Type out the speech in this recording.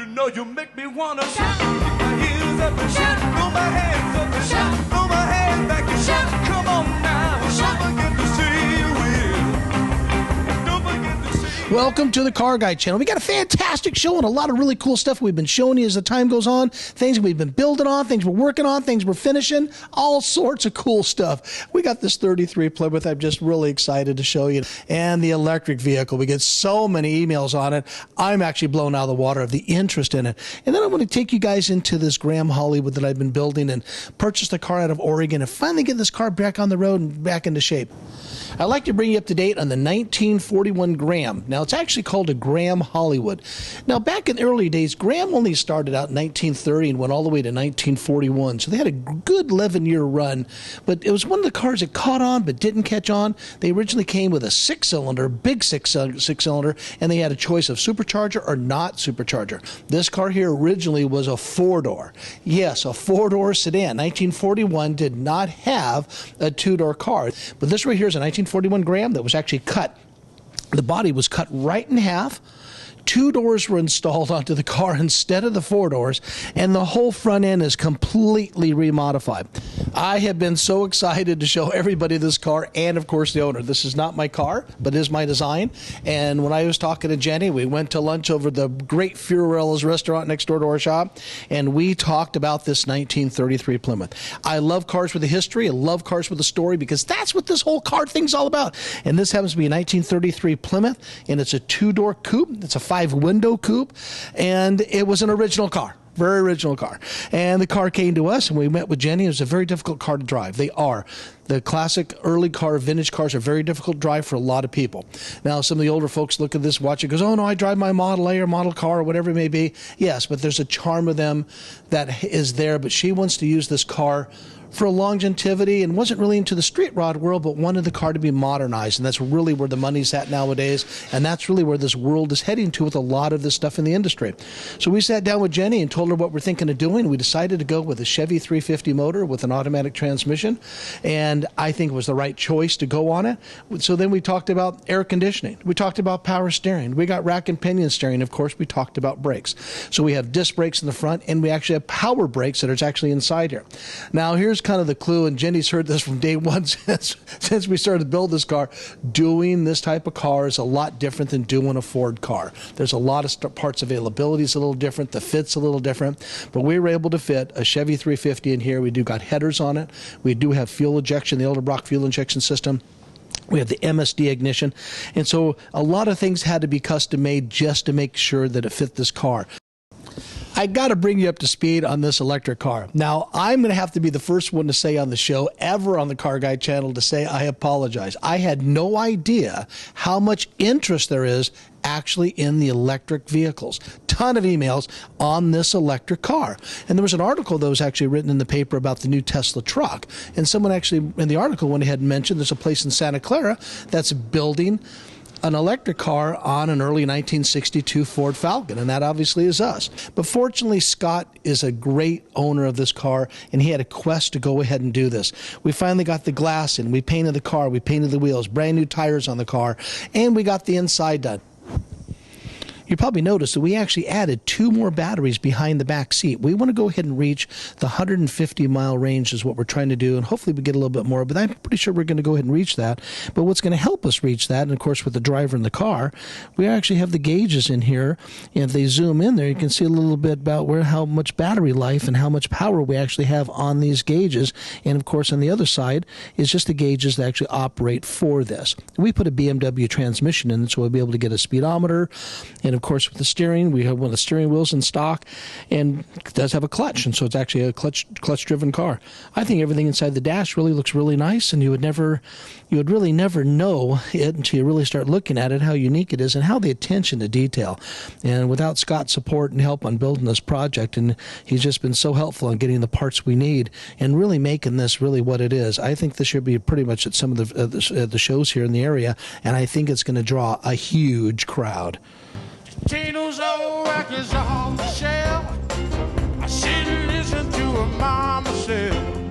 you know you make me wanna shout. Kick my heels up and shout. Throw my hands up and shout. Throw my hands back and shout. Come on now, don't forget to say you will. Don't forget to say you. Welcome to the Car Guy channel. We got a fantastic show and a lot of really cool stuff we've been showing you as the time goes on. Things we've been building on, things we're working on, things we're finishing, all sorts of cool stuff. We got this 33 Plymouth I'm just really excited to show you. And the electric vehicle. We get so many emails on it. I'm actually blown out of the water of the interest in it. And then I want to take you guys into this Graham Hollywood that I've been building and purchased a car out of Oregon and finally get this car back on the road and back into shape. I'd like to bring you up to date on the 1941 Graham. Now, it's actually called a Graham Hollywood. Now, back in the early days, Graham only started out in 1930 and went all the way to 1941. So they had a good 11-year run, but it was one of the cars that caught on but didn't catch on. They originally came with a six-cylinder, big six-cylinder, and they had a choice of supercharger or not supercharger. This car here originally was a four-door. Yes, a four-door sedan. 1941 did not have a two-door car, but this right here is a 1941 Graham that was actually cut. The body was cut right in half. Two doors were installed onto the car instead of the four doors, and the whole front end is completely remodified. I have been so excited to show everybody this car and, of course, the owner. This is not my car, but it is my design. And when I was talking to Jenny, we went to lunch over the great Fiorella's restaurant next door to our shop, and we talked about this 1933 Plymouth. I love cars with a history. I love cars with a story because that's what this whole car thing's all about. And this happens to be a 1933 Plymouth, and it's a two-door coupe. It's a five-window coupe, and it was an original car. Very original car. And the car came to us, and we met with Jenny. It was a very difficult car to drive. They are. The classic early car, vintage cars are very difficult to drive for a lot of people. Now, some of the older folks look at this, watch it, goes, oh, no, I drive my Model A or Model Car or whatever it may be. Yes, but there's a charm of them that is there. But she wants to use this car for longevity and wasn't really into the street rod world, but wanted the car to be modernized. And that's really where the money's at nowadays. And that's really where this world is heading to with a lot of this stuff in the industry. So we sat down with Jenny and told her what we're thinking of doing. We decided to go with a Chevy 350 motor with an automatic transmission. And I think it was the right choice to go on it. So then we talked about air conditioning. We talked about power steering. We got rack and pinion steering. Of course, we talked about brakes. So we have disc brakes in the front, and we actually have power brakes that are actually inside here. Now, here's kind of the clue, and Jenny's heard this from day one since we started to build this car. Doing this type of car is a lot different than doing a Ford car. There's a lot of parts availability is a little different. The fit's a little different, but we were able to fit a Chevy 350 in here. We do got headers on it. We do have fuel injection, the Edelbrock fuel injection system. We have the MSD ignition. And so a lot of things had to be custom made just to make sure that it fit this car. I got to bring you up to speed on this electric car. Now, I'm going to have to be the first one to say on the show, ever on the Car Guy channel, to say I apologize. I had no idea how much interest there is actually in the electric vehicles. Ton of emails on this electric car. And there was an article that was actually written in the paper about the new Tesla truck. And someone actually in the article went ahead and mentioned there's a place in Santa Clara that's building an electric car on an early 1962 Ford Falcon, and that obviously is us. But fortunately, Scott is a great owner of this car, and he had a quest to go ahead and do this. We finally got the glass in, we painted the car, we painted the wheels, brand new tires on the car, and we got the inside done. You probably noticed that we actually added 2 more batteries behind the back seat. We want to go ahead and reach the 150-mile range is what we're trying to do, and hopefully we get a little bit more, but I'm pretty sure we're going to go ahead and reach that. But what's going to help us reach that, and of course with the driver in the car, we actually have the gauges in here, and if they zoom in there, you can see a little bit about how much battery life and how much power we actually have on these gauges. And of course on the other side is just the gauges that actually operate for this. We put a BMW transmission in, so we'll be able to get a speedometer, and of course with the steering, we have one of the steering wheels in stock, and it does have a clutch, and so it's actually a clutch-driven car. I think everything inside the dash really looks really nice, and you would really never know it until you really start looking at it, how unique it is and how the attention to detail. And without Scott's support and help on building this project, and he's just been so helpful in getting the parts we need and really making this really what it is. I think this should be pretty much at some of the shows here in the area, and I think it's going to draw a huge crowd. Tino's old records on the shelf. I sit and listen to her mama say.